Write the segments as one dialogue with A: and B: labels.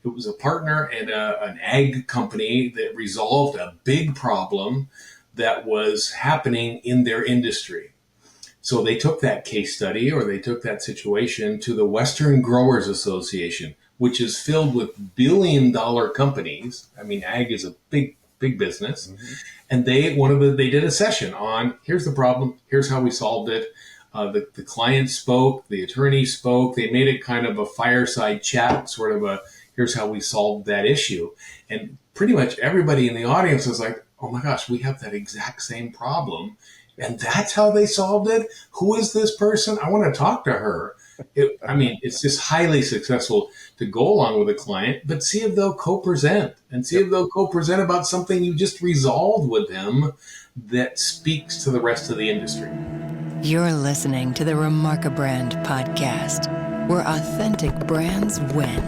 A: It was a partner and an ag company that resolved a big problem that was happening in their industry. So they took that case study, or they took that situation to the Western Growers Association, which is filled with billion-dollar companies. I mean, ag is a big business. Mm-hmm. And they did a session on, here's the problem, here's how we solved it. The client spoke, the attorney spoke. They made it kind of a fireside chat, sort of a, here's how we solved that issue. And pretty much everybody in the audience was like, oh my gosh, we have that exact same problem. And that's how they solved it? Who is this person? I want to talk to her. It's just highly successful to go along with a client, but see if they'll co-present about something you just resolved with them that speaks to the rest of the industry.
B: You're listening to the Remarkabrand Podcast, where authentic brands win.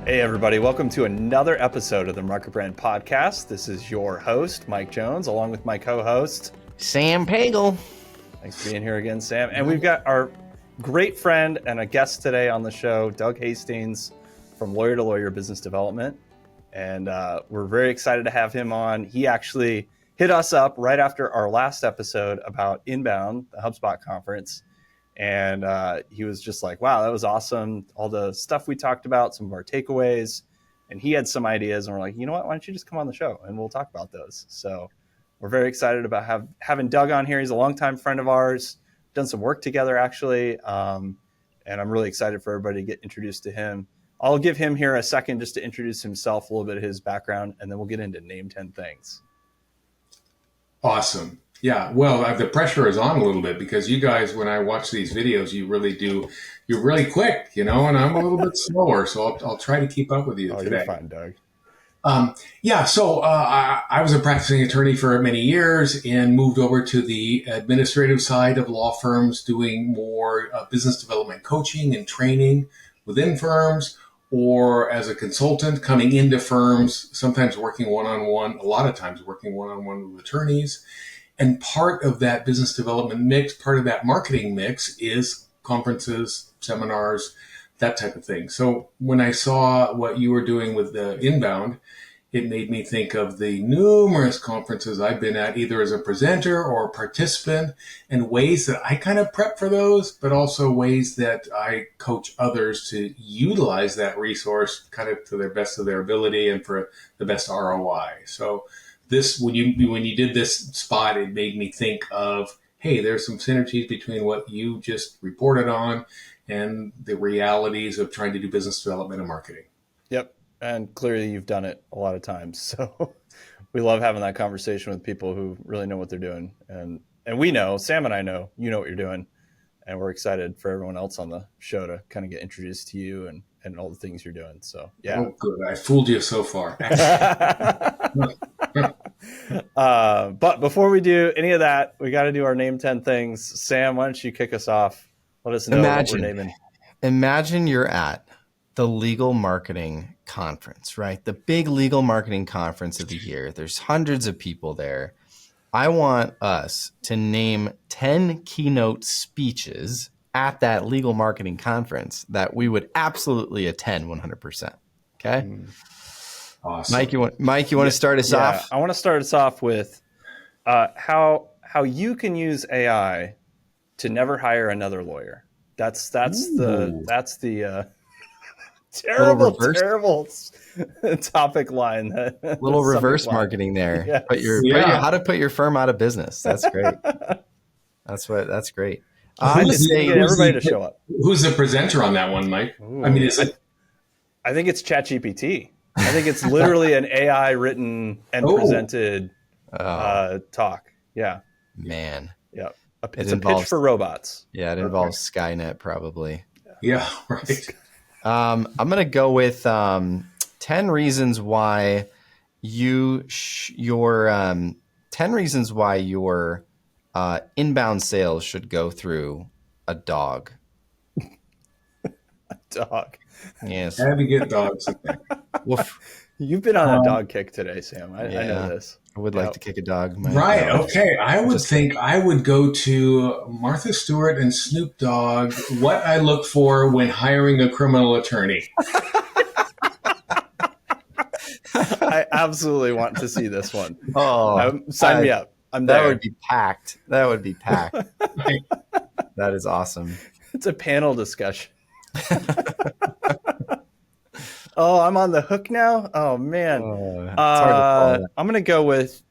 C: Hey everybody, welcome to another episode of the Remarkabrand Podcast. This is your host, Mike Jones, along with my co-host,
D: Sam Pagel.
C: Thanks for being here again, Sam. And we've got our great friend and a guest today on the show, Doug Hastings from Lawyer to Lawyer Business Development. And we're very excited to have him on. He actually hit us up right after our last episode about Inbound, the HubSpot conference. And he was just like, wow, that was awesome. All the stuff we talked about, some of our takeaways. And he had some ideas. And we're like, you know what? Why don't you just come on the show and we'll talk about those. So we're very excited about having Doug on here. He's a longtime friend of ours, done some work together, actually. And I'm really excited for everybody to get introduced to him. I'll give him here a second just to introduce himself, a little bit of his background, and then we'll get into Name 10 Things.
A: Awesome. Yeah, well, the pressure is on a little bit because you guys, when I watch these videos, you're really quick, and I'm a little bit slower. So I'll try to keep up with you today.
C: You're fine, Doug.
A: So I was a practicing attorney for many years and moved over to the administrative side of law firms, doing more business development coaching and training within firms, or as a consultant coming into firms, sometimes working one-on-one, a lot of times working one-on-one with attorneys. And part of that business development mix, part of that marketing mix is conferences, seminars, that type of thing. So when I saw what you were doing with the Inbound, it made me think of the numerous conferences I've been at, either as a presenter or a participant, and ways that I kind of prep for those, but also ways that I coach others to utilize that resource kind of to the best of their ability and for the best ROI. So this, when you did this spot, it made me think of, hey, there's some synergies between what you just reported on and the realities of trying to do business development and marketing.
C: Yep. And clearly you've done it a lot of times. So we love having that conversation with people who really know what they're doing. And we know, Sam and I know, you know what you're doing. And we're excited for everyone else on the show to kind of get introduced to you and all the things you're doing. So, yeah.
A: Oh, good. I fooled you so far.
C: But before we do any of that, we got to do our Name 10 Things. Sam, why don't you kick us off? Let us know what we're naming.
D: Imagine you're at the legal marketing conference, right? The big legal marketing conference of the year. There's hundreds of people there. I want us to name 10 keynote speeches at that legal marketing conference that we would absolutely attend 100%. Okay.
A: Awesome.
D: Mike, you want to start us off?
C: I want to start us off with how you can use AI to never hire another lawyer. That's the terrible topic line.
D: Little reverse marketing there.
C: Yes.
D: How to put your firm out of business. That's great. That's great.
C: I just need to get everybody to show up.
A: Who's the presenter on that one, Mike?
C: Ooh,
A: I mean, is it?
C: I think it's ChatGPT. I think it's literally an AI written and presented talk. Yeah.
D: Man.
C: Yeah. It's a pitch for robots.
D: Yeah, it involves Skynet probably.
A: Yeah, right.
D: I'm going to go with 10 reasons why your 10 reasons why your inbound sales should go through a dog.
C: A dog.
D: Yes.
A: Have you get dogs?
C: You've been on a dog kick today, Sam. I know this.
D: I would like to kick a dog.
A: Right.
D: No.
A: Okay. I would
D: Just
A: think I would go to Martha Stewart and Snoop Dogg, what I look for when hiring a criminal attorney.
C: I absolutely want to see this one. Sign me up. I'm there.
D: That would be packed. That would be packed. That is awesome.
C: It's a panel discussion. Oh, I'm on the hook now? Oh, man.
D: It's hard to follow.
C: I'm going to go with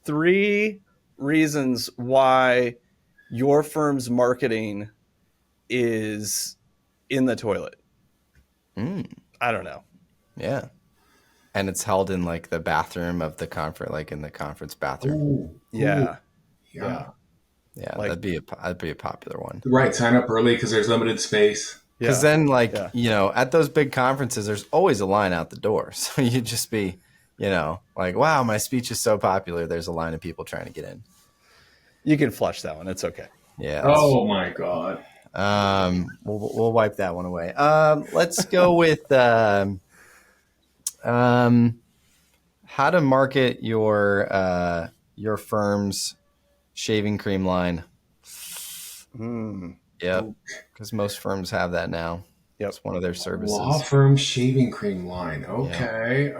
C: 3 reasons why your firm's marketing is in the toilet. I don't know.
D: Yeah. And it's held in like the bathroom of the conference, like in the conference bathroom.
A: Ooh.
C: Yeah.
D: Yeah,
C: Like-
D: that'd be a popular one.
A: Right. Sign up early because there's limited space.
D: Because then, like, at those big conferences, there's always a line out the door. So you'd just be, like, wow, my speech is so popular. There's a line of people trying to get in.
C: You can flush that one. It's okay.
A: Yeah. Oh my God.
D: We'll wipe that one away. Let's go with how to market your firm's shaving cream line. Yep, because most firms have that now. Yep. It's one of their services.
A: Law firm shaving cream line. Okay.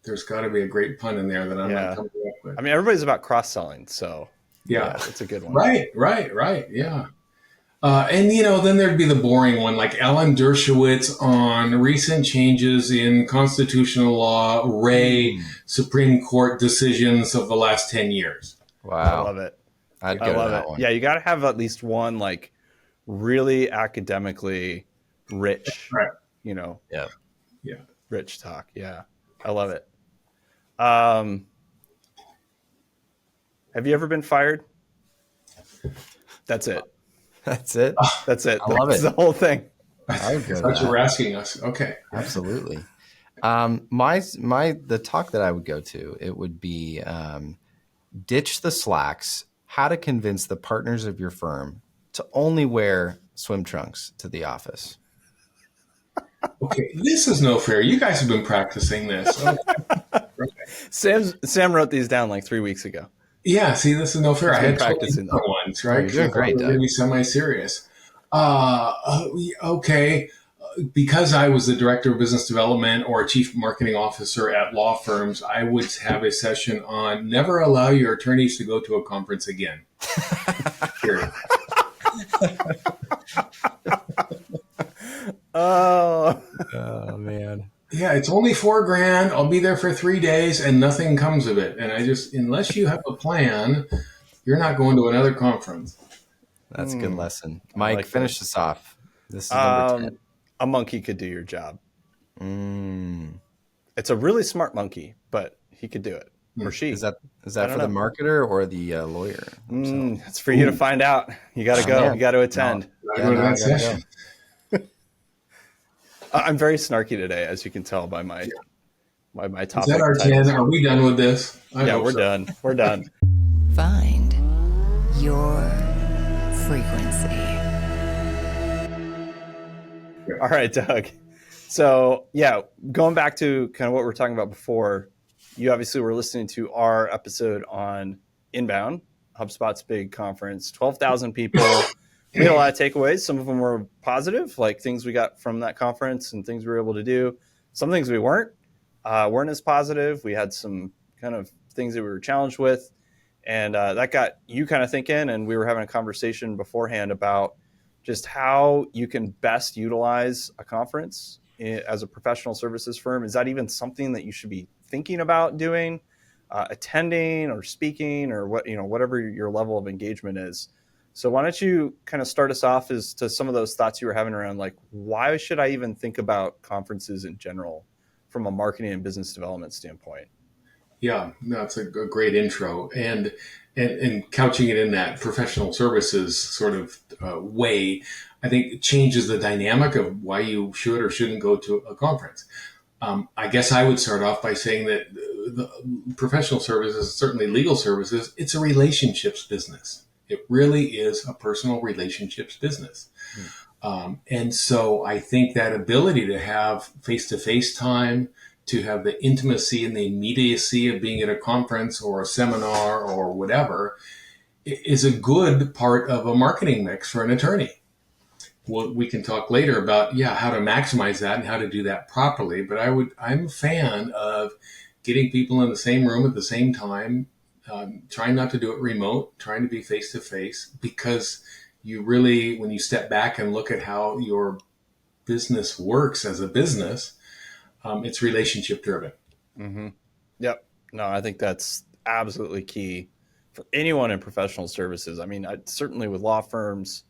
A: There's got to be a great pun in there that I'm not coming up with.
C: I mean, everybody's about cross-selling, so it's a good one.
A: Right. Yeah. And, then there'd be the boring one, like Alan Dershowitz on recent changes in constitutional law, Supreme Court decisions of the last 10 years.
D: Wow.
C: I love it.
D: I'd go to that one.
C: Yeah, you got to have at least one, like, really academically rich, rich talk. Yeah, I love it. Have you ever been fired?
D: That's
C: That's it.
D: it.
C: That's it.
D: I love
C: That's
D: it.
C: the whole thing.
A: That's what you're asking us. Okay.
D: Absolutely. The talk that I would go to, it would be ditch the slacks, how to convince the partners of your firm to only wear swim trunks to the office.
A: Okay, this is no fair. You guys have been practicing this. Okay.
C: Sam wrote these down like 3 weeks ago.
A: Yeah, see, this is no fair. I had
C: practicing
A: different ones, right?
D: You're doing great, Doug.
A: Maybe semi-serious. Okay. Because I was the director of business development or a chief marketing officer at law firms, I would have a session on never allow your attorneys to go to a conference again. Period.
C: Oh
D: man.
A: Yeah, it's only $4,000. I'll be there for 3 days and nothing comes of it. And unless you have a plan, you're not going to another conference.
D: That's a good lesson. Mike,
C: like
D: finish this off. This is number 10.
C: A monkey could do your job. It's a really smart monkey, but he could do it. Or she.
D: Is that for the marketer or the lawyer?
C: It's for you to find out. You got to go.
D: Man.
C: You got to attend.
A: Go to that session.
C: I'm very snarky today, as you can tell by my topic.
A: Is that our 10? Are we done with this?
C: We're done. We're done.
B: Find your frequency.
C: All right, Doug. So, going back to kind of what we were talking about before, you obviously were listening to our episode on Inbound, HubSpot's big conference, 12,000 people. We had a lot of takeaways. Some of them were positive, like things we got from that conference and things we were able to do. Some things we weren't as positive. We had some kind of things that we were challenged with. And that got you kind of thinking. And we were having a conversation beforehand about just how you can best utilize a conference as a professional services firm. Is that even something that you should be thinking about doing, attending or speaking or whatever your level of engagement is? So why don't you kind of start us off as to some of those thoughts you were having around, like, why should I even think about conferences in general from a marketing and business development standpoint?
A: Yeah, that's a great intro. And couching it in that professional services sort of way, I think it changes the dynamic of why you should or shouldn't go to a conference. I guess I would start off by saying that the professional services, certainly legal services, it's a relationships business. It really is a personal relationships business. And so I think that ability to have face-to-face time, to have the intimacy and the immediacy of being at a conference or a seminar or whatever is a good part of a marketing mix for an attorney. Well, we can talk later about, how to maximize that and how to do that properly. But I'm a fan of getting people in the same room at the same time, trying not to do it remote, trying to be face to face, because you really, when you step back and look at how your business works as a business, it's relationship driven.
C: Mm-hmm. Yep. No, I think that's absolutely key for anyone in professional services. I mean, certainly with law firms,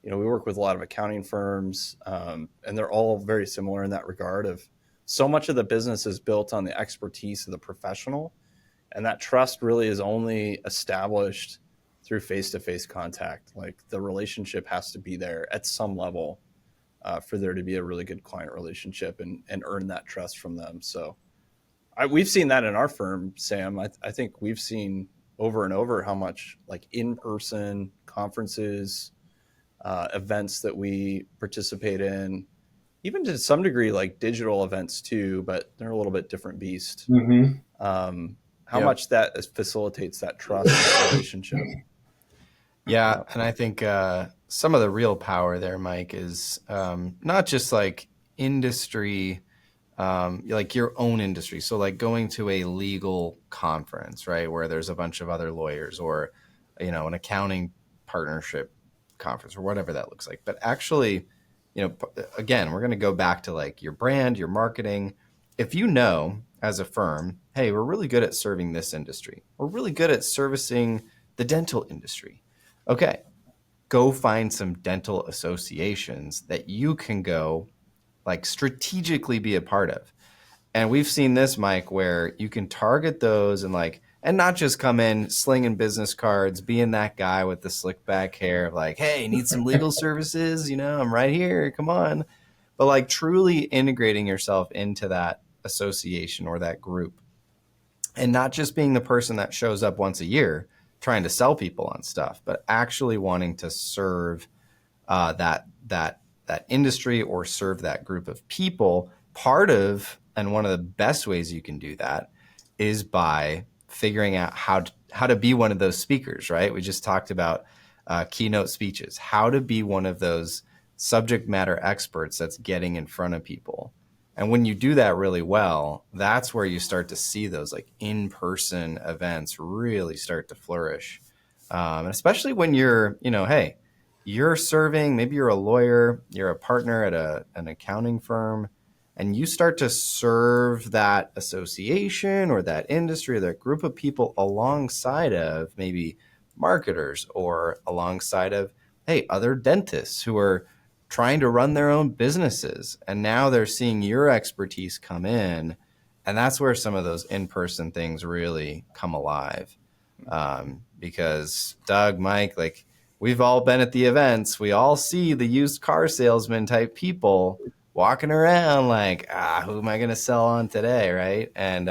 C: we work with a lot of accounting firms, and they're all very similar in that regard of so much of the business is built on the expertise of the professional. And that trust really is only established through face-to-face contact. Like the relationship has to be there at some level for there to be a really good client relationship and earn that trust from them. So we've seen that in our firm, Sam. I think we've seen over and over how much like in-person conferences, events that we participate in, even to some degree like digital events too, but they're a little bit different beast.
A: Mm-hmm.
C: How much that facilitates that trust and relationship.
D: Yeah, and I think some of the real power there, Mike, is not just like industry, like your own industry. So like going to a legal conference, right, where there's a bunch of other lawyers, or an accounting partnership conference, or whatever that looks like. But actually, again, we're going to go back to like your brand, your marketing. If you know as a firm, hey, we're really good at serving this industry, we're really good at servicing the dental industry. Okay, go find some dental associations that you can go like strategically be a part of. And we've seen this, Mike, where you can target those and not just come in slinging business cards, being that guy with the slick back hair, like, hey, need some legal services? I'm right here. Come on. But like truly integrating yourself into that association or that group, and not just being the person that shows up once a year trying to sell people on stuff, but actually wanting to serve that industry or serve that group of people. And one of the best ways you can do that is by figuring out how to be one of those speakers, right? We just talked about keynote speeches, how to be one of those subject matter experts that's getting in front of people. And when you do that really well, that's where you start to see those like in-person events really start to flourish. And especially when you're, hey, you're serving, maybe you're a lawyer, you're a partner at an accounting firm, and you start to serve that association or that industry or that group of people alongside of maybe marketers or alongside of, hey, other dentists who are trying to run their own businesses. And now they're seeing your expertise come in. And that's where some of those in-person things really come alive. Because Doug, Mike, like we've all been at the events. We all see the used car salesman type people walking around like, who am I going to sell on today? Right. And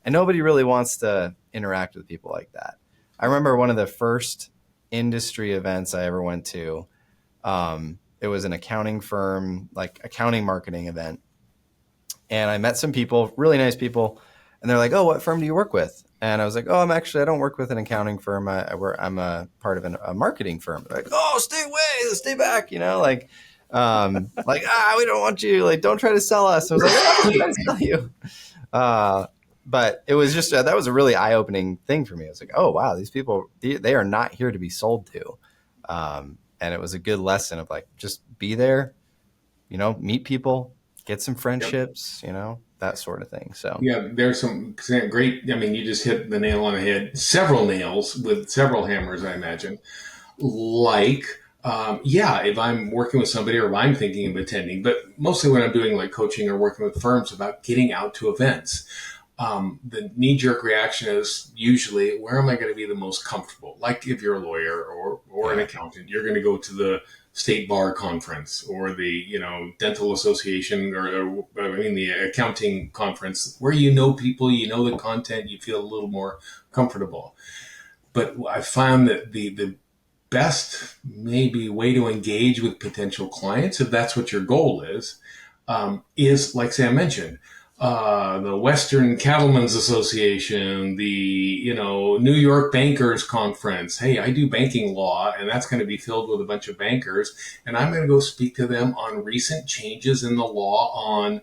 D: nobody really wants to interact with people like that. I remember one of the first industry events I ever went to. It was an accounting firm, like accounting marketing event. And I met some people, really nice people. And they're like, oh, what firm do you work with? And I was like, oh, I don't work with an accounting firm. I'm a part of a marketing firm. They're like, oh, stay away, stay back. We don't want you. Like, don't try to sell us. I was like, oh, I'm trying to sell you. But it was just, that was a really eye-opening thing for me. I was like, oh, wow, these people, they are not here to be sold to. And it was a good lesson of like, just be there, meet people, get some friendships, that sort of thing. So
A: yeah, there's some great, you just hit the nail on the head, several nails with several hammers, I imagine. Like, if I'm working with somebody or if I'm thinking of attending, but mostly when I'm doing like coaching or working with firms about getting out to events, the knee-jerk reaction is usually, where am I going to be the most comfortable? Like if you're a lawyer or an accountant, you're going to go to the state bar conference or the dental association or the accounting conference where people, the content, you feel a little more comfortable. But I found that the best maybe way to engage with potential clients, if that's what your goal is like Sam mentioned, the Western Cattlemen's Association, the New York Bankers Conference. Hey, I do banking law, and that's going to be filled with a bunch of bankers, and I'm going to go speak to them on recent changes in the law on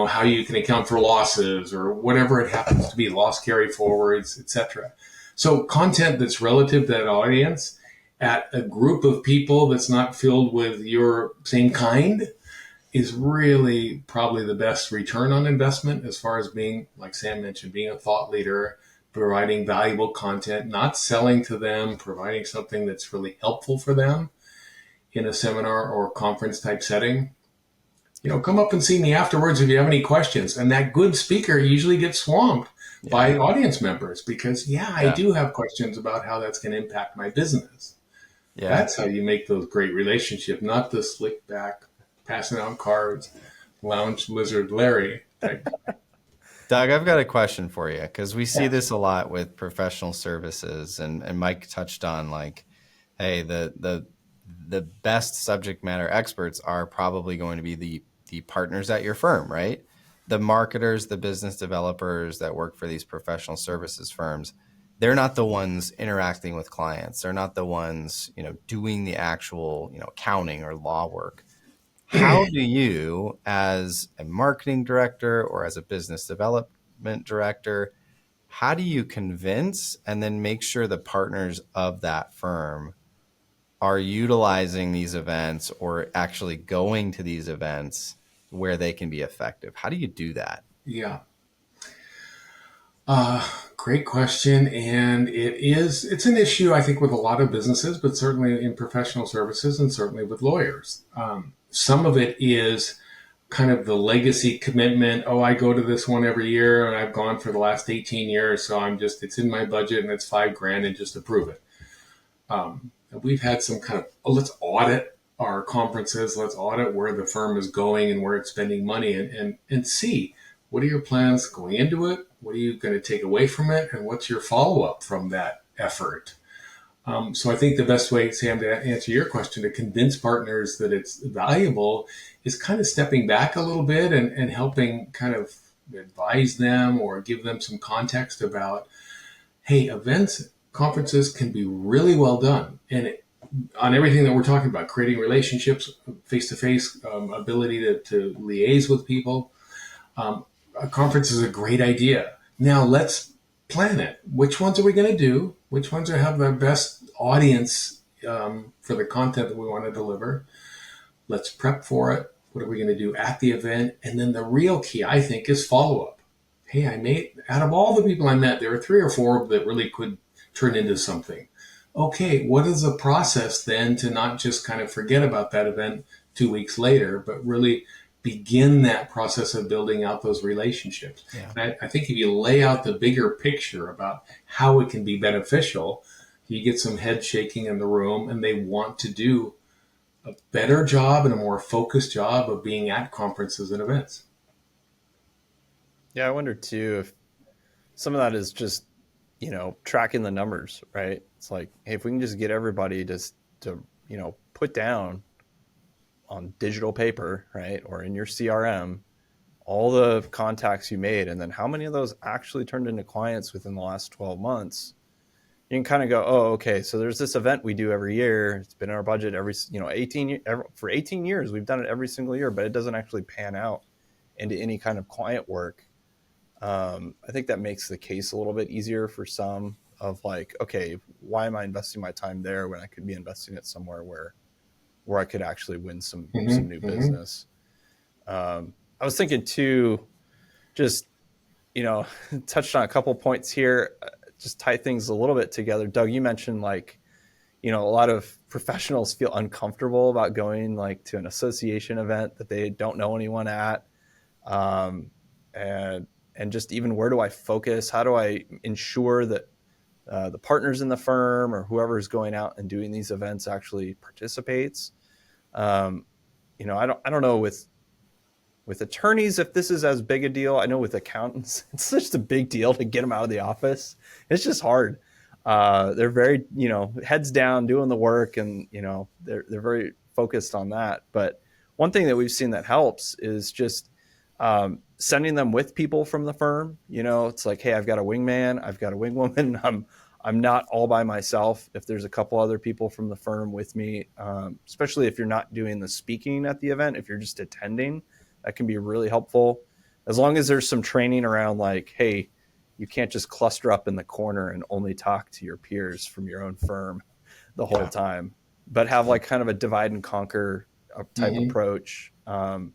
A: how you can account for losses or whatever it happens to be, loss carry forwards, etc. So content that's relative to that audience at a group of people that's not filled with your same kind is really probably the best return on investment as far as being, like Sam mentioned, being a thought leader, providing valuable content, not selling to them, providing something that's really helpful for them in a seminar or conference type setting. Come up and see me afterwards if you have any questions. And that good speaker usually gets swamped by audience members because, I do have questions about how that's going to impact my business. Yeah. That's how you make those great relationships, not the slick back, passing out cards, lounge lizard Larry type.
D: Doug, I've got a question for you because we see this a lot with professional services, and Mike touched on hey, the best subject matter experts are probably going to be the partners at your firm, right? The marketers, the business developers that work for these professional services firms. They're not the ones interacting with clients. They're not the ones, doing the actual, accounting or law work. How do you, as a marketing director or as a business development director, how do you convince and then make sure the partners of that firm are utilizing these events or actually going to these events where they can be effective? How do you do that?
A: Yeah. Great question. And it's an issue, I think, with a lot of businesses, but certainly in professional services and certainly with lawyers. Some of it is kind of the legacy commitment. Oh, I go to this one every year and I've gone for the last 18 years. So it's in my budget and it's $5,000 and just approve it. We've had some kind of, let's audit our conferences. Let's audit where the firm is going and where it's spending money and see what are your plans going into it? What are you going to take away from it? And what's your follow-up from that effort? So I think the best way, Sam, to answer your question, to convince partners that it's valuable is kind of stepping back a little bit and helping kind of advise them or give them some context about, hey, events, conferences can be really well done. And on everything that we're talking about, creating relationships, face-to-face, ability to liaise with people, a conference is a great idea. Now let's plan it. Which ones are we going to do? Which ones have the best audience for the content that we want to deliver? Let's prep for it. What are we going to do at the event? And then the real key, I think, is follow-up. Hey, out of all the people I met, there are 3 or 4 that really could turn into something. Okay, what is the process then to not just kind of forget about that event 2 weeks later, but really begin that process of building out those relationships? Yeah. I think if you lay out the bigger picture about how it can be beneficial, you get some head shaking in the room and they want to do a better job and a more focused job of being at conferences and events.
C: Yeah, I wonder too if some of that is just, tracking the numbers, right? It's like, hey, if we can just get everybody to put down on digital paper, right, or in your CRM, all the contacts you made, and then how many of those actually turned into clients within the last 12 months, you can kind of go, oh, okay, so there's this event we do every year. It's been in our budget for 18 years. We've done it every single year, but it doesn't actually pan out into any kind of client work. I think that makes the case a little bit easier for some of like, okay, why am I investing my time there when I could be investing it somewhere where I could actually win some new business. I was thinking too, just, touched on a couple points here, just tie things a little bit together. Doug, you mentioned a lot of professionals feel uncomfortable about going to an association event that they don't know anyone at. And just even where do I focus? How do I ensure that the partners in the firm or whoever is going out and doing these events actually participates? I don't know with attorneys if this is as big a deal. I know with accountants, it's just a big deal to get them out of the office. It's just hard. They're very, heads down doing the work, and they're very focused on that. But one thing that we've seen that helps is just sending them with people from the firm. It's like, hey, I've got a wingman, I've got a wingwoman. I'm not all by myself. If there's a couple other people from the firm with me, especially if you're not doing the speaking at the event, if you're just attending, that can be really helpful. As long as there's some training around like, hey, you can't just cluster up in the corner and only talk to your peers from your own firm the whole time, but have like kind of a divide and conquer type approach. And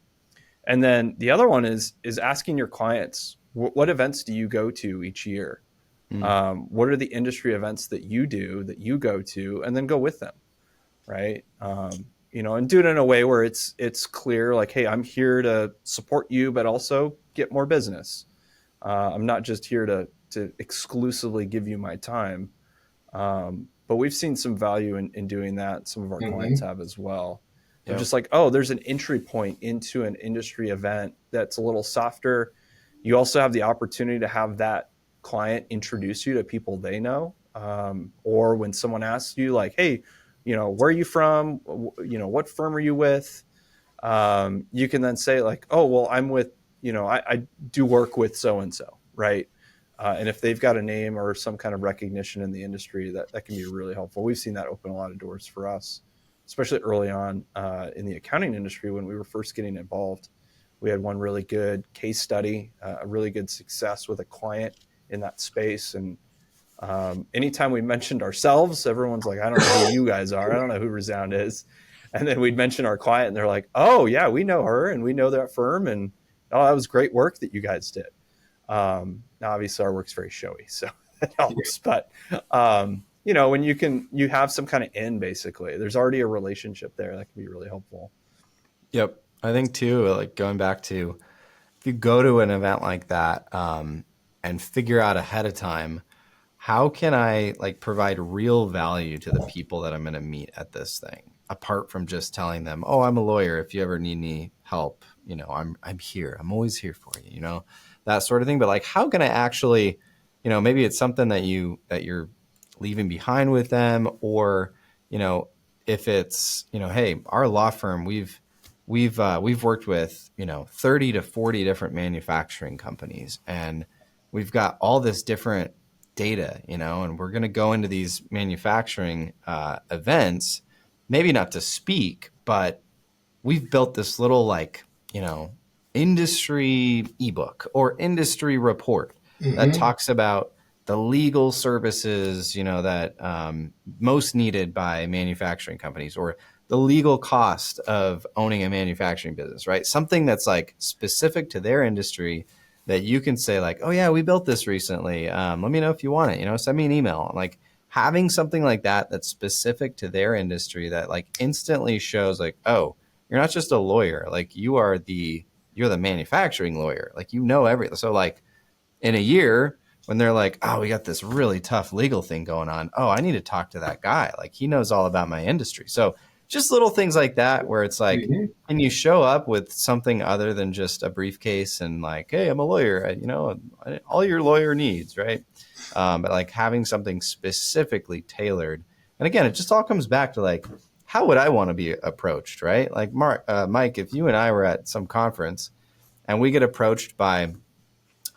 C: then the other one is asking your clients, what events do you go to each year? What are the industry events that you do, that you go to, and then go with them, right? And do it in a way where it's clear, like, hey, I'm here to support you, but also get more business. I'm not just here to exclusively give you my time. But we've seen some value in doing that. Some of our clients have as well. They're just like, oh, there's an entry point into an industry event that's a little softer. You also have the opportunity to have that client introduce you to people they know. Or when someone asks you like, hey, where are you from? What firm are you with? You can then say like, oh, well, I'm with, I do work with so-and-so, right? And if they've got a name or some kind of recognition in the industry, that can be really helpful. We've seen that open a lot of doors for us, especially early on in the accounting industry when we were first getting involved. We had one really good case study, a really good success with a client in that space. And anytime we mentioned ourselves, everyone's like, I don't know who you guys are. I don't know who Resound is. And then we'd mention our client and they're like, oh yeah, we know her and we know that firm. And oh, that was great work that you guys did. Now obviously our work's very showy, so it helps, but when you have some kind of in, basically, there's already a relationship there that can be really helpful.
D: Yep. I think too, like going back to, if you go to an event like that, and figure out ahead of time, how can I like provide real value to the people that I'm going to meet at this thing, apart from just telling them, oh, I'm a lawyer. If you ever need any help, I'm here. I'm always here for you, that sort of thing. But like, how can I actually, maybe it's something that you're leaving behind with them, or, if it's, hey, our law firm, we've worked with, 30 to 40 different manufacturing companies, and we've got all this different data, and we're going to go into these manufacturing events, maybe not to speak, but we've built this little like, industry ebook or industry report that talks about the legal services, that most needed by manufacturing companies, or the legal cost of owning a manufacturing business, right? Something that's like specific to their industry that you can say like, oh yeah, we built this recently. Let me know if you want it, send me an email. Like having something like that that's specific to their industry that like instantly shows like, oh, you're not just a lawyer, like you're the manufacturing lawyer, like everything. So like in a year when they're like, oh, we got this really tough legal thing going on, oh, I need to talk to that guy, like he knows all about my industry. So just little things like that where it's like, can you show up with something other than just a briefcase and like, hey, I'm a lawyer, all your lawyer needs, right? But like having something specifically tailored. And again, it just all comes back to like, how would I want to be approached, right? Like Mike, if you and I were at some conference and we get approached by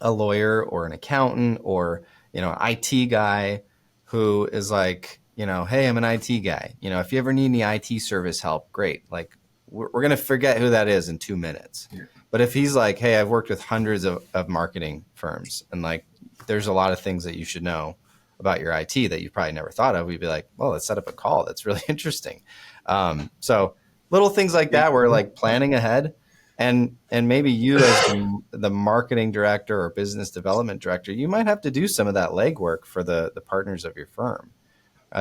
D: a lawyer or an accountant or, an IT guy who is like, hey, I'm an IT guy. If you ever need any IT service help, great. Like we're going to forget who that is in 2 minutes. Yeah. But if he's like, hey, I've worked with hundreds of marketing firms and like, there's a lot of things that you should know about your IT that you probably never thought of, we'd be like, well, let's set up a call. That's really interesting. So little things like that, where like planning ahead, and maybe you as the marketing director or business development director, you might have to do some of that legwork for the partners of your firm.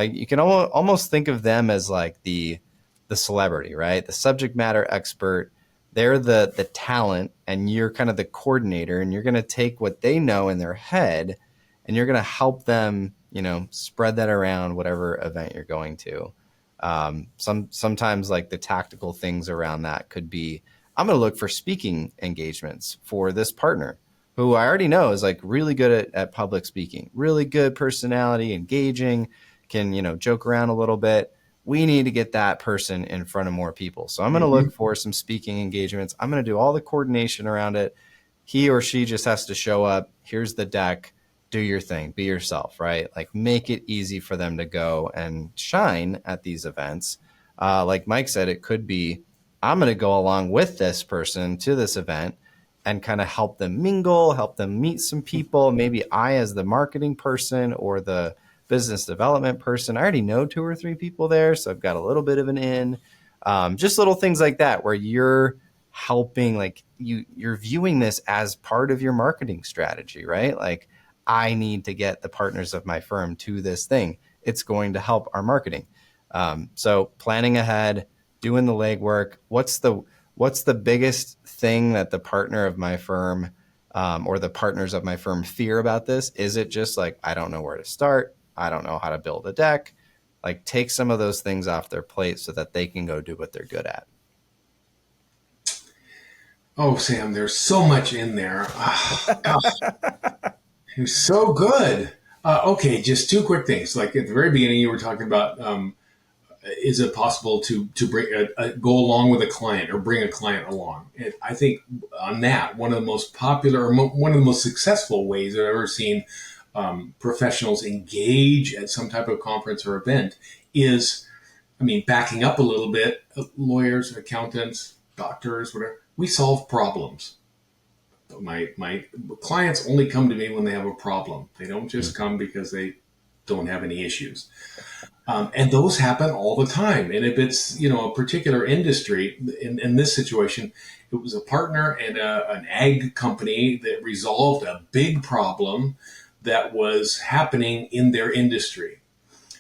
D: You can almost think of them as like the celebrity, right? The subject matter expert. They're the talent, and you're kind of the coordinator, and you're going to take what they know in their head and you're going to help them, spread that around whatever event you're going to. Sometimes like the tactical things around that could be, I'm going to look for speaking engagements for this partner who I already know is like really good at public speaking, really good personality, engaging, can, joke around a little bit. We need to get that person in front of more people. So I'm going to look for some speaking engagements. I'm going to do all the coordination around it. he or she just has to show up. Here's the deck. Do your thing. Be yourself, right? Like make it easy for them to go and shine at these events. Like Mike said, it could be, I'm going to go along with this person to this event and kind of help them mingle, help them meet some people. Maybe I, as the marketing person or the business development person, I already know 2 or 3 people there. So I've got a little bit of an in. Just little things like that where you're helping, like you're viewing this as part of your marketing strategy, right? Like I need to get the partners of my firm to this thing. It's going to help our marketing. So planning ahead, doing the legwork. What's the biggest thing that the partner of my firm or the partners of my firm fear about this? Is it just like, I don't know where to start. I don't know how to build a deck. Like take some of those things off their plate so that they can go do what they're good at.
A: Oh, Sam, there's so much in there. You're so good. Okay, just 2 quick things. Like at the very beginning, you were talking about, is it possible to bring go along with a client or bring a client along? And I think on that, one of the most popular, one of the most successful ways I've ever seen professionals engage at some type of conference or event is, I mean, backing up a little bit, lawyers, accountants, doctors, whatever, we solve problems. My clients only come to me when they have a problem. They don't just come because they don't have any issues. And those happen all the time. And if it's, a particular industry, in this situation, it was a partner and an ag company that resolved a big problem that was happening in their industry.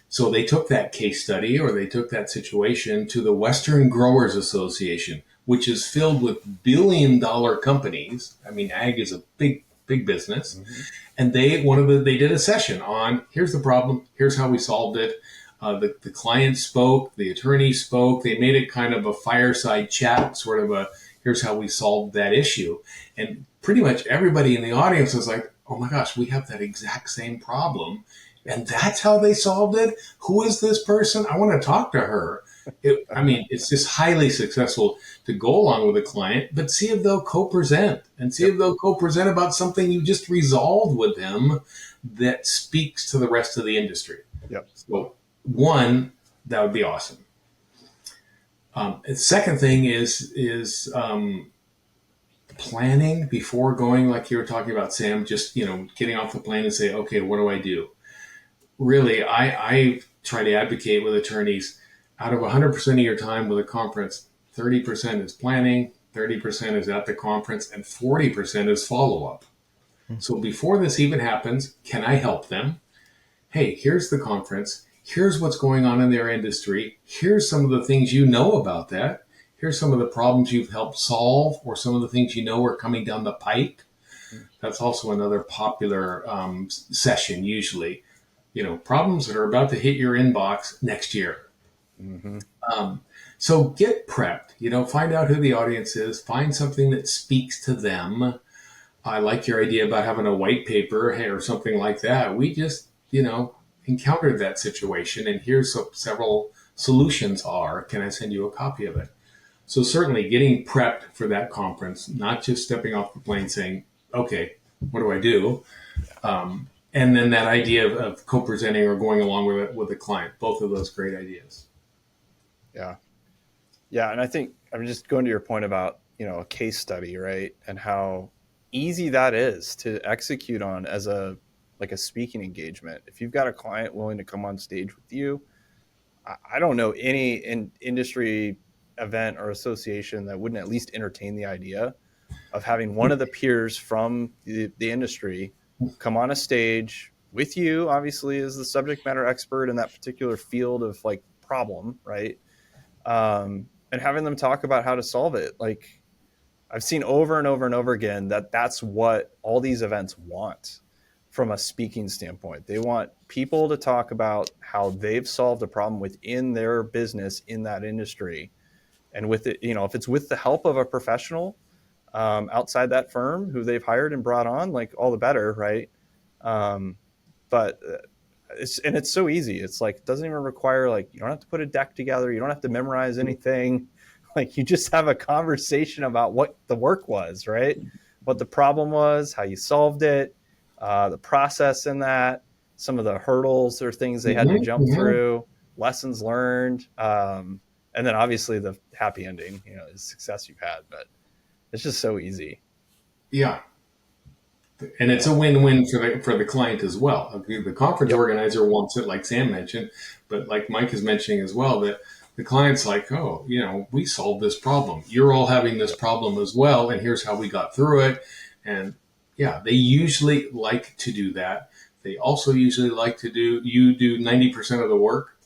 A: So they took that case study or they took that situation to the Western Growers Association, which is filled with billion-dollar companies. I mean, ag is a big business. Mm-hmm. And they did a session on, here's the problem, here's how we solved it. The client spoke, the attorney spoke. They made it kind of a fireside chat, sort of here's how we solved that issue. And pretty much everybody in the audience was like, oh my gosh, we have that exact same problem. And that's how they solved it? Who is this person? I want to talk to her. It's just highly successful to go along with a client, but see if they'll co-present and see if they'll co-present about something you just resolved with them that speaks to the rest of the industry.
C: Yep.
A: So one, that would be awesome. The second thing is planning before going, like you were talking about, Sam, just, getting off the plane and say, okay, what do I do? Really, I try to advocate with attorneys, out of 100% of your time with a conference, 30% is planning, 30% is at the conference, and 40% is follow-up. So before this even happens, can I help them? Hey, here's the conference. Here's what's going on in their industry. Here's some of the things you know about that. Here's some of the problems you've helped solve or some of the things you know are coming down the pike. That's also another popular session usually. Problems that are about to hit your inbox next year. Mm-hmm. So get prepped, find out who the audience is, find something that speaks to them. I like your idea about having a white paper or something like that. We just, encountered that situation and here's several solutions are. Can I send you a copy of it? So certainly getting prepped for that conference, not just stepping off the plane saying, okay, what do I do? And then that idea of co-presenting or going along with a client, both of those great ideas.
C: Yeah. Yeah. And I think I'm just going to your point about, a case study, right? And how easy that is to execute on as a speaking engagement. If you've got a client willing to come on stage with you, I don't know any industry event or association that wouldn't at least entertain the idea of having one of the peers from the industry come on a stage with you, obviously, as the subject matter expert in that particular field of problem, right? And having them talk about how to solve it. I've seen over and over and over again that's what all these events want from a speaking standpoint. They want people to talk about how they've solved a problem within their business in that industry. And with it, if it's with the help of a professional outside that firm who they've hired and brought on, all the better, right? But it's so easy. It's it doesn't even require you don't have to put a deck together. You don't have to memorize anything. You just have a conversation about what the work was, right? what the problem was, how you solved it, the process in that, some of the hurdles or things they had to jump through, lessons learned, and then obviously the happy ending, the success you've had. But it's just so easy.
A: Yeah. And it's a win-win for the client as well. The conference organizer wants it, like Sam mentioned, but like Mike is mentioning as well, that the client's like, oh, we solved this problem. You're all having this problem as well, and here's how we got through it. And yeah, they usually like to do that. They also usually like to do 90% of the work.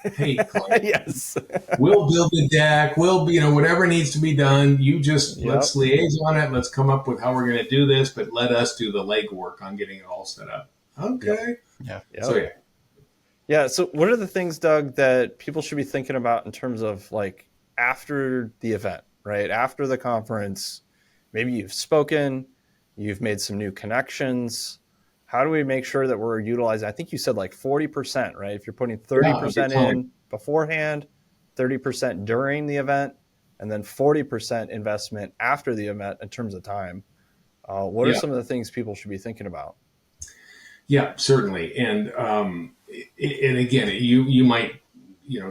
A: Hey, client,
C: Yes.
A: we'll build the deck. We'll, whatever needs to be done. You just let's liaison it. Let's come up with how we're going to do this, but let us do the legwork on getting it all set up. Okay.
D: Yeah.
A: So yeah.
C: Yeah. So what are the things, Doug, that people should be thinking about in terms of like after the event, right? After the conference, maybe you've spoken, you've made some new connections. How do we make sure that we're utilizing, I think you said like 40%, right? If you're putting 30% in beforehand, 30% during the event, and then 40% investment after the event in terms of time. What are some of the things people should be thinking about?
A: Yeah, certainly. And again, you might,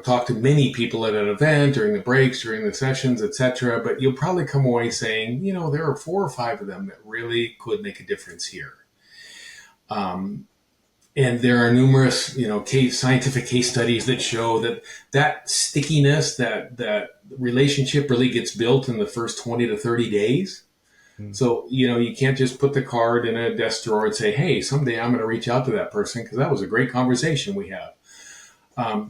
A: talk to many people at an event during the breaks, during the sessions, etc. But you'll probably come away saying, there are 4 or 5 of them that really could make a difference here. And there are numerous, scientific case studies that show that stickiness, that relationship really gets built in the first 20 to 30 days. So, you can't just put the card in a desk drawer and say, hey, someday I'm going to reach out to that person because that was a great conversation we have.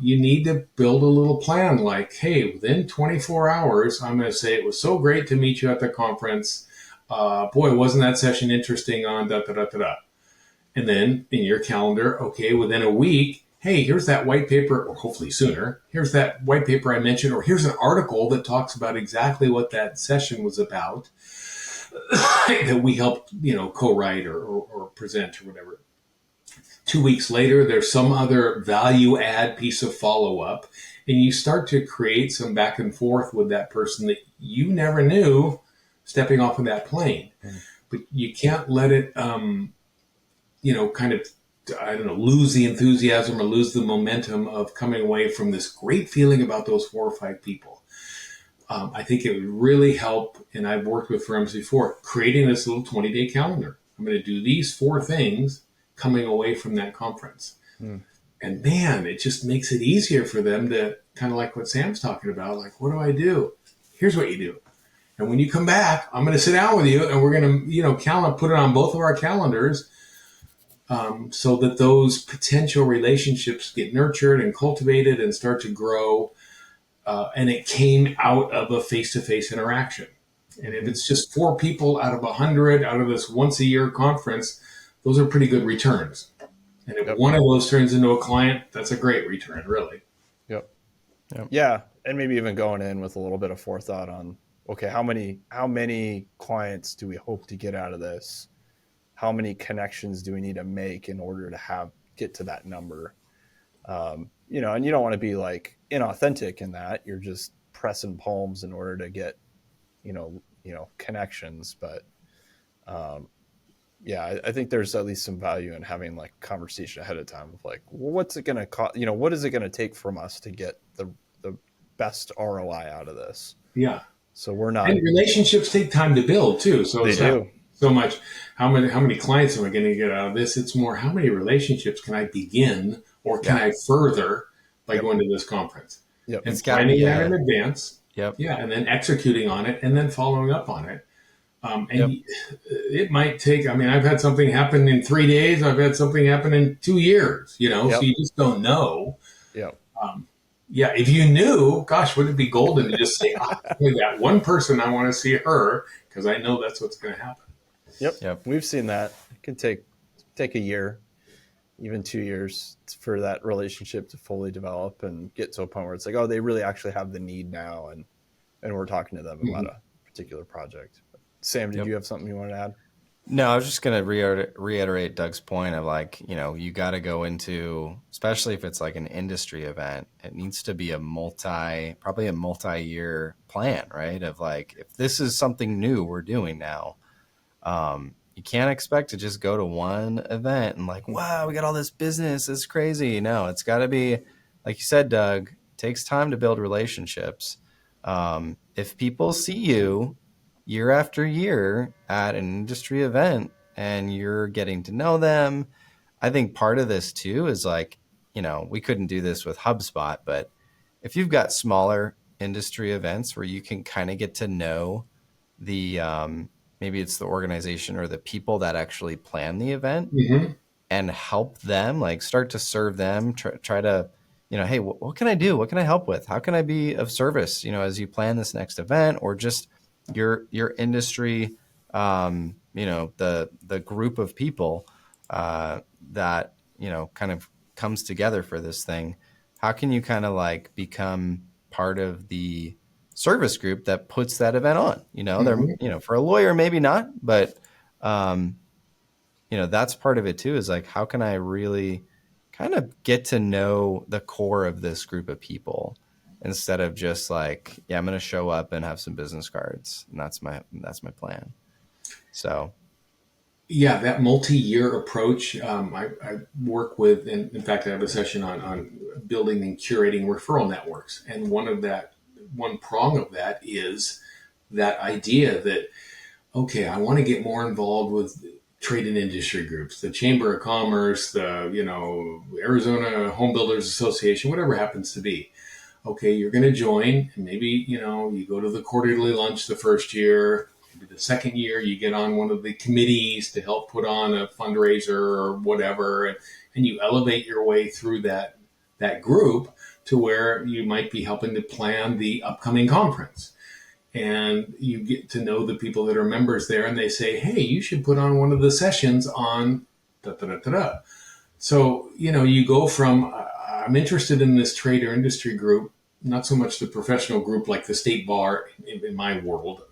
A: You need to build a little plan like, hey, within 24 hours, I'm going to say it was so great to meet you at the conference. Boy, wasn't that session interesting on da-da-da-da-da. And then in your calendar, okay, within a week, hey, here's that white paper, or hopefully sooner, here's that white paper I mentioned, or here's an article that talks about exactly what that session was about that we helped, co-write or present or whatever. 2 weeks later, there's some other value add piece of follow-up, and you start to create some back and forth with that person that you never knew stepping off of that plane. But you can't let it lose the enthusiasm or lose the momentum of coming away from this great feeling about those 4 or 5 people. I think it would really help, and I've worked with firms before, creating this little 20-day calendar. I'm going to do these 4 things coming away from that conference. And man, it just makes it easier for them to kind of like what Sam's talking about. Like, what do I do? Here's what you do. And when you come back, I'm going to sit down with you and we're going to, put it on both of our calendars. So that those potential relationships get nurtured and cultivated and start to grow. And it came out of a face-to-face interaction. And if it's just 4 people out of 100 out of this once-a-year conference, those are pretty good returns. And if one of those turns into a client, that's a great return, really.
C: Yep. Yeah, and maybe even going in with a little bit of forethought on, okay, how many clients do we hope to get out of this? How many connections do we need to make in order to get to that number? And you don't want to be like inauthentic in that. You're just pressing palms in order to get, connections. But I think there's at least some value in having like conversation ahead of time of like, well, what's it going to cost? What is it going to take from us to get the best ROI out of this?
A: Yeah.
C: So we're not.
A: And relationships take time to build too. So
C: they do.
A: So much. How many clients am I going to get out of this? It's more, how many relationships can I begin or can I further by going to this conference?
D: Yep.
A: And planning that in advance.
D: Yep.
A: Yeah. And then executing on it and then following up on it. It might take, I've had something happen in 3 days. I've had something happen in 2 years, so you just don't know.
C: Yeah.
A: If you knew, gosh, would it be golden to just say, that one person, I want to see her because I know that's what's going to happen.
C: Yep. We've seen that. It can take a year, even 2 years for that relationship to fully develop and get to a point where it's like, oh, they really actually have the need now. And we're talking to them about a particular project. Sam, did you have something you wanted to add?
D: No, I was just going to reiterate Doug's point of like, you got to go into, especially if it's like an industry event, it needs to be probably a multi-year plan, right? Of like, if this is something new we're doing now, You can't expect to just go to one event and like, wow, we got all this business. It's crazy. No, it's got to be, like you said, Doug, it takes time to build relationships. If people see you year after year at an industry event and you're getting to know them, I think part of this too is like, we couldn't do this with HubSpot, but if you've got smaller industry events where you can kind of get to know the maybe it's the organization or the people that actually plan the event
A: Mm-hmm.
D: and help them, like start to serve them, try to, hey, what can I do? What can I help with? How can I be of service, as you plan this next event, or just your industry, the group of people that, kind of comes together for this thing. How can you kind of like become part of the service group that puts that event on?
A: Mm-hmm.
D: They're, for a lawyer, maybe not, but, that's part of it too, is like, how can I really kind of get to know the core of this group of people instead of just like, yeah, I'm going to show up and have some business cards. And that's my plan. So.
A: Yeah, that multi-year approach. I work with, and in fact, I have a session on building and curating referral networks. And one prong of that is that idea that, okay, I want to get more involved with trade and industry groups, the Chamber of Commerce, the, Arizona Home Builders Association, whatever it happens to be. Okay, you're going to join, and maybe, you go to the quarterly lunch the first year. Maybe the second year, you get on one of the committees to help put on a fundraiser or whatever, and you elevate your way through that group to where you might be helping to plan the upcoming conference. And you get to know the people that are members there, and they say, hey, you should put on one of the sessions on da da da da da. So, you go from, I'm interested in this trade or industry group, not so much the professional group like the state bar in my world.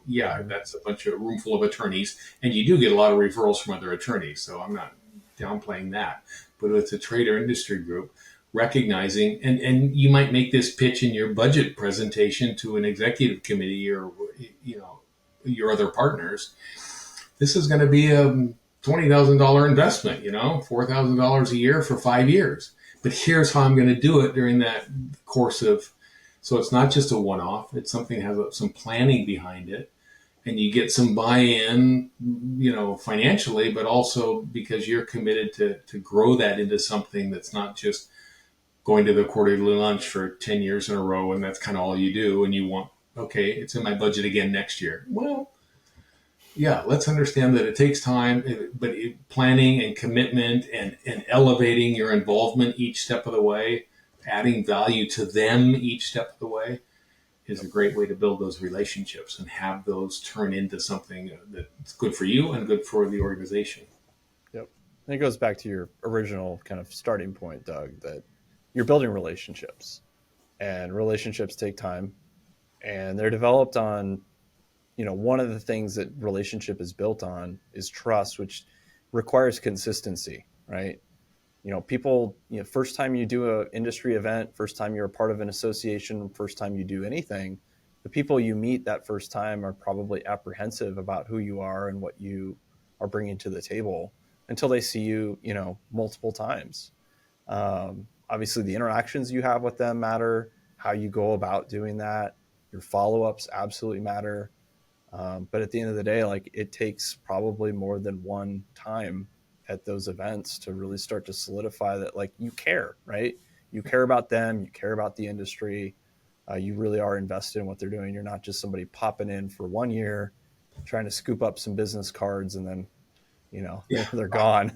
A: Yeah, that's a bunch of room full of attorneys, and you do get a lot of referrals from other attorneys. So I'm not downplaying that. But it's a trade or industry group, recognizing, and you might make this pitch in your budget presentation to an executive committee or, your other partners. This is going to be a $20,000 investment, $4,000 a year for 5 years. But here's how I'm going to do it during that course of, so it's not just a one-off. It's something that has some planning behind it. And you get some buy-in, financially, but also because you're committed to grow that into something that's not just going to the quarterly lunch for 10 years in a row. And that's kind of all you do. And you want, okay, it's in my budget again next year. Well, yeah, let's understand that it takes time, but planning and commitment and elevating your involvement each step of the way, adding value to them each step of the way is a great way to build those relationships and have those turn into something that's good for you and good for the organization.
C: Yep. And it goes back to your original kind of starting point, Doug, that you're building relationships, and relationships take time, and they're developed on, one of the things that relationship is built on is trust, which requires consistency, right? People, first time you do an industry event, first time you're a part of an association, first time you do anything, the people you meet that first time are probably apprehensive about who you are and what you are bringing to the table until they see you, multiple times. Obviously, the interactions you have with them matter, how you go about doing that, your follow-ups absolutely matter. But at the end of the day, like, it takes probably more than one time at those events to really start to solidify that, like, you care, right? You care about them, you care about the industry, you really are invested in what they're doing. You're not just somebody popping in for 1 year, trying to scoop up some business cards, and then, they're gone.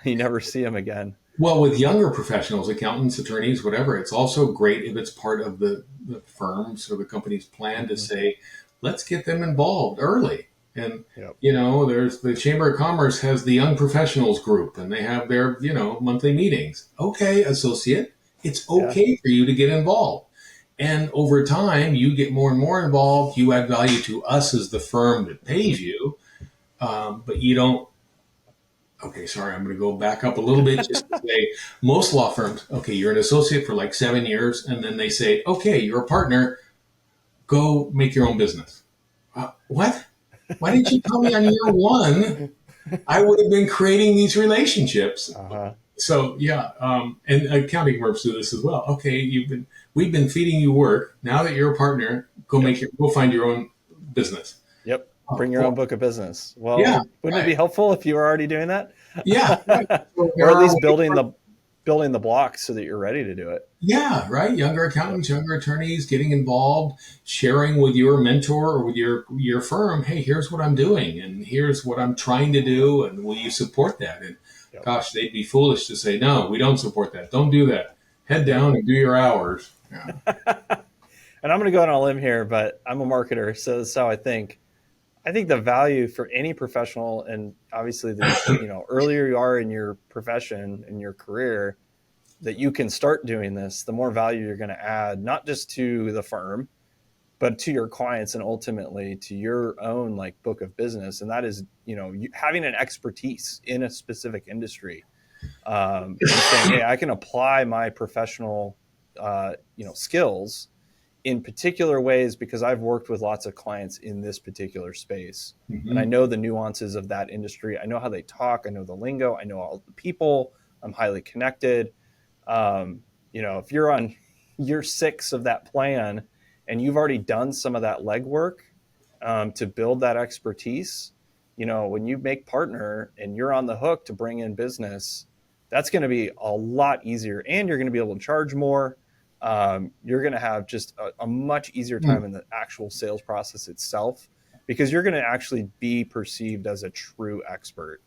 C: You never see them again.
A: Well, with younger professionals, accountants, attorneys, whatever, it's also great if it's part of the firm's or the company's plan to say, let's get them involved early. And,
C: Yep.
A: There's the Chamber of Commerce has the young professionals group, and they have their, monthly meetings. Okay, associate, it's okay for you to get involved. And over time, you get more and more involved. You add value to us as the firm that pays you, but you don't. Okay, sorry, I'm going to go back up a little bit just to say most law firms, okay, you're an associate for like 7 years, and then they say, okay, you're a partner, go make your own business. What? Why didn't you tell me on year one? I would have been creating these relationships.
C: Uh-huh.
A: So yeah, and accounting firms do this as well. Okay, we've been feeding you work. Now that you're a partner, go find your own business.
C: Yep.
A: Oh,
C: Bring your own
A: cool.
C: book of business. Well,
A: Yeah,
C: wouldn't it be
A: right.
C: helpful if you were already doing that?
A: Yeah, right. So there
C: Or at
A: are
C: least
A: ways
C: building the blocks so that you're ready to do it.
A: yeah, right. Younger
C: Yep.
A: accountants, younger attorneys getting involved, sharing with your mentor or with your firm. Hey, here's what I'm doing, and here's what I'm trying to do, and will you support that? And
C: Yep.
A: gosh, they'd be foolish to say no. We don't support that. Don't do that. Head
C: Yep.
A: down and do your hours. Yeah.
C: And I'm going to go on a limb here, but I'm a marketer, so that's how I think. I think the value for any professional, and obviously the earlier you are in your profession, in your career, that you can start doing this, the more value you're going to add, not just to the firm, but to your clients and ultimately to your own like book of business. And that is, having an expertise in a specific industry, and saying, hey, I can apply my professional, skills in particular ways because I've worked with lots of clients in this particular space. And I
A: Mhm.
C: know the nuances of that industry. I know how they talk. I know the lingo. I know all the people. I'm highly connected. If you're on year 6 of that plan and you've already done some of that legwork to build that expertise, when you make partner and you're on the hook to bring in business, that's going to be a lot easier, and you're going to be able to charge more. You're going to have just a much easier time in the actual sales process itself, because you're going to actually be perceived as a true expert,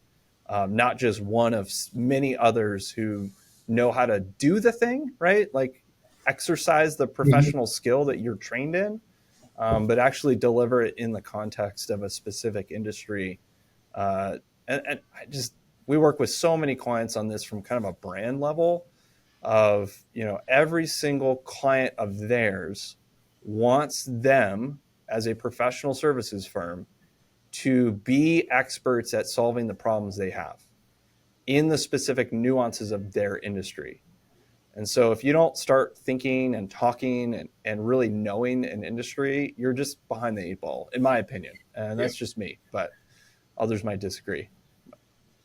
C: not just one of many others who know how to do the thing, right? Like exercise the
A: Mhm.
C: professional skill that you're trained in, but actually deliver it in the context of a specific industry. And we work with so many clients on this from kind of a brand level of, every single client of theirs wants them as a professional services firm to be experts at solving the problems they have in the specific nuances of their industry. And so if you don't start thinking and talking and really knowing an industry, you're just behind the 8 ball, in my opinion. And
A: Yeah.
C: that's just me, but others might disagree.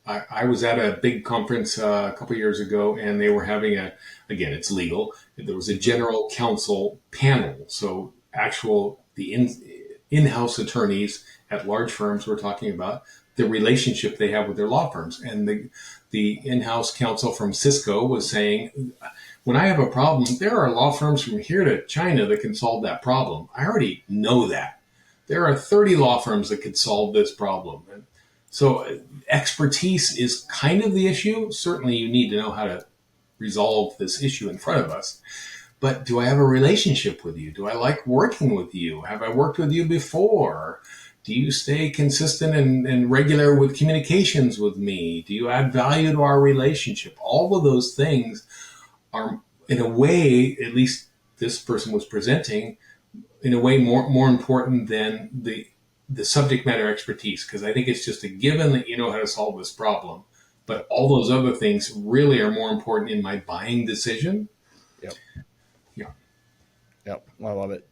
A: I was at a big conference a couple years ago, and they were having again, it's legal. There was a general counsel panel. So the in-house attorneys at large firms were talking about the relationship they have with their law firms. And the in-house counsel from Cisco was saying, when I have a problem, there are law firms from here to China that can solve that problem. I already know that. There are 30 law firms that could solve this problem. And so expertise is kind of the issue. Certainly you need to know how to resolve this issue in front of us. But do I have a relationship with you? Do I like working with you? Have I worked with you before? Do you stay consistent and regular with communications with me? Do you add value to our relationship? All of those things are, in a way, at least this person was presenting, in a way more important than the subject matter expertise, because I think it's just a given that you know how to solve this problem. But all those other things really are more important in my buying decision.
C: Yep.
A: Yeah.
C: Yep. I love it.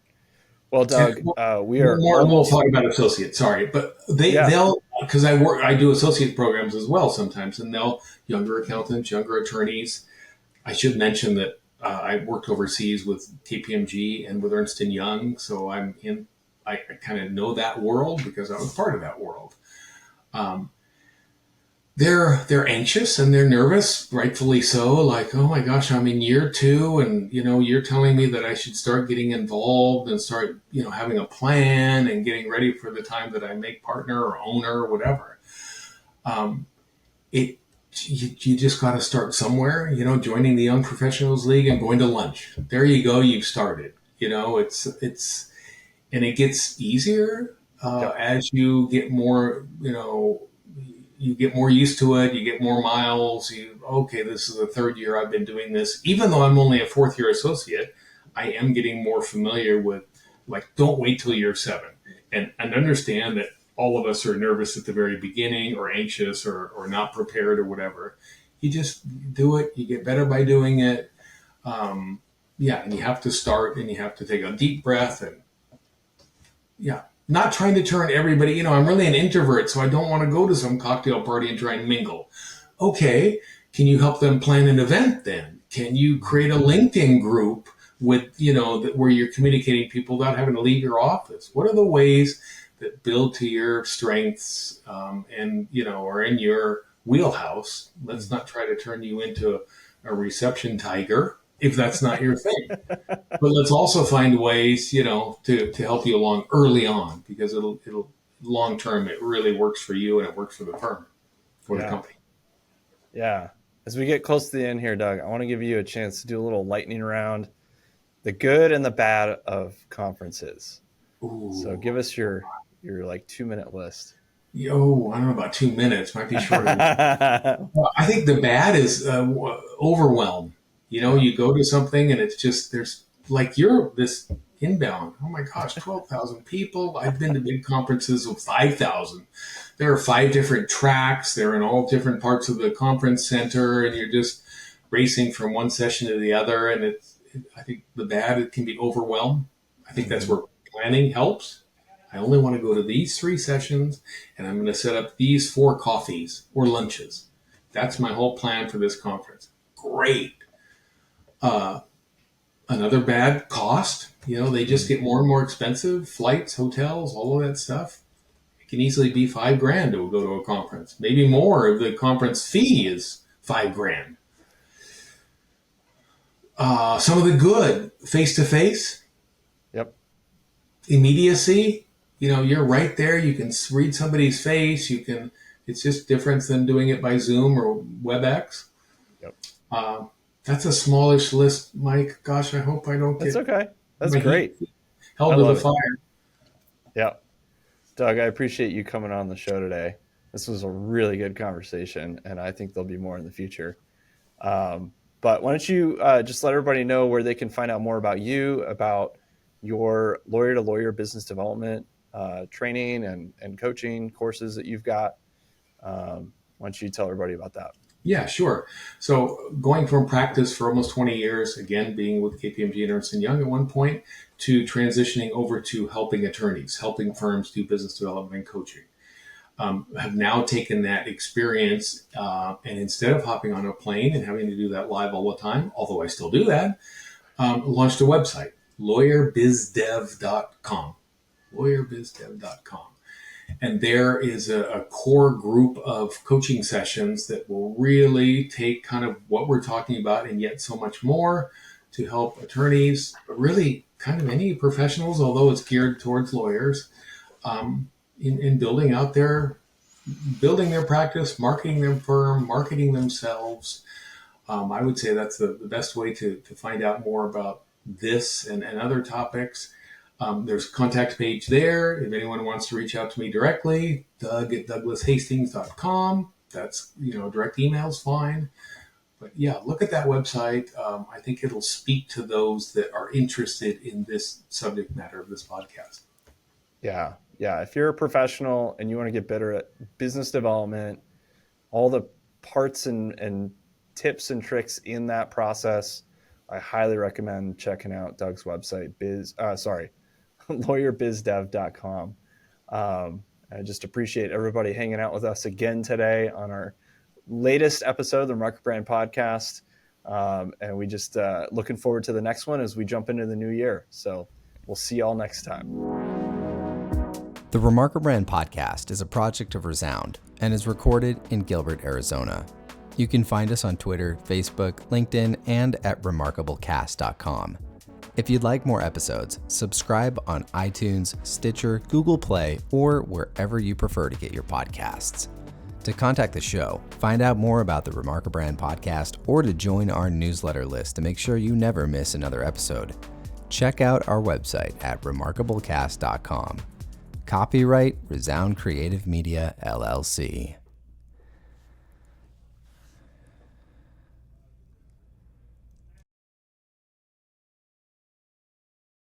C: Well,
A: And
C: Doug, we are
A: more we'll
C: almost,
A: talk about associates, sorry. But
C: yeah.
A: they'll, because I do associate programs as well sometimes, and they'll, younger accountants, younger attorneys. I should mention that I worked overseas with KPMG and with Ernst and Young, so I kind of know that world because I was part of that world. Um, they're anxious and they're nervous, rightfully so. Like, oh my gosh, I'm in year 2, and you're telling me that I should start getting involved and start having a plan and getting ready for the time that I make partner or owner or whatever. Um, it you just got to start somewhere. Joining the Young Professionals League and going to lunch. There you go. You've started. It's and it gets easier
C: Yep.
A: as you get more. You get more used to it. You get more miles. Okay, this is the 3rd year I've been doing this. Even though I'm only a 4th year associate, I am getting more familiar with, like, don't wait till year 7, and understand that all of us are nervous at the very beginning or anxious or not prepared or whatever. You just do it. You get better by doing it. Yeah, and you have to start and you have to take a deep breath, and yeah, not trying to turn everybody, I'm really an introvert, so I don't want to go to some cocktail party and try and mingle. Okay, can you help them plan an event then? Can you create a LinkedIn group with, where you're communicating people without having to leave your office? What are the ways that build to your strengths and, are in your wheelhouse? Let's not try to turn you into a reception tiger if that's not your thing. But let's also find ways, to help you along early on, because it'll long term, it really works for you and it works for the firm, for the company.
C: Yeah. As we get close to the end here, Doug, I want to give you a chance to do a little lightning round, the good and the bad of conferences.
A: Ooh.
C: So give us your like 2-minute list.
A: I don't know about 2 minutes. Might be shorter. Well, I think the bad is overwhelm. You go to something and it's just, there's like, you're this inbound. Oh my gosh, 12,000 people. I've been to big conferences with 5,000. There are 5 different tracks. They're in all different parts of the conference center, and you're just racing from one session to the other. And I think the bad, it can be overwhelmed. I think that's where planning helps. I only want to go to these 3 sessions, and I'm going to set up these 4 coffees or lunches. That's my whole plan for this conference. Great. Another bad, cost. They just get more and more expensive. Flights, hotels, all of that stuff. It can easily be $5,000 to go to a conference. Maybe more if the conference fee is $5,000. Some of the good, face-to-face.
C: Yep.
A: Immediacy. You're right there. You can read somebody's face. It's just different than doing it by Zoom or WebEx.
C: Yep.
A: That's a smallish list, Mike. Gosh, I hope I don't get...
C: That's okay. That's great.
A: Held to the fire.
C: Yeah. Doug, I appreciate you coming on the show today. This was a really good conversation, and I think there'll be more in the future. But why don't you just let everybody know where they can find out more about you, about your lawyer-to-lawyer business development training and coaching courses that you've got. Why don't you tell everybody about that?
A: Yeah, sure. So going from practice for almost 20 years, again, being with KPMG and Ernst & Young at one point, to transitioning over to helping attorneys, helping firms do business development and coaching. Have now taken that experience and instead of hopping on a plane and having to do that live all the time, although I still do that, launched a website, lawyerbizdev.com. lawyerbizdev.com. And there is a core group of coaching sessions that will really take kind of what we're talking about and yet so much more to help attorneys, but really kind of any professionals, although it's geared towards lawyers, in building their practice, marketing their firm, marketing themselves. I would say that's the best way to find out more about this and other topics. There's a contact page there. If anyone wants to reach out to me directly, doug@douglashastings.com. That's, direct email's fine. But yeah, look at that website. I think it'll speak to those that are interested in this subject matter of this podcast.
C: Yeah. Yeah. If you're a professional and you want to get better at business development, all the parts and tips and tricks in that process, I highly recommend checking out Doug's website, lawyerbizdev.com. I just appreciate everybody hanging out with us again today on our latest episode of the Remarkabrand Podcast. And we just looking forward to the next one as we jump into the new year. So we'll see y'all next time.
D: The Remarkabrand Podcast is a project of Resound and is recorded in Gilbert, Arizona. You can find us on Twitter, Facebook, LinkedIn, and at remarkablecast.com. If you'd like more episodes, subscribe on iTunes, Stitcher, Google Play, or wherever you prefer to get your podcasts. To contact the show, find out more about the Remarkabrand Podcast, or to join our newsletter list to make sure you never miss another episode, check out our website at remarkablecast.com. Copyright Resound Creative Media, LLC.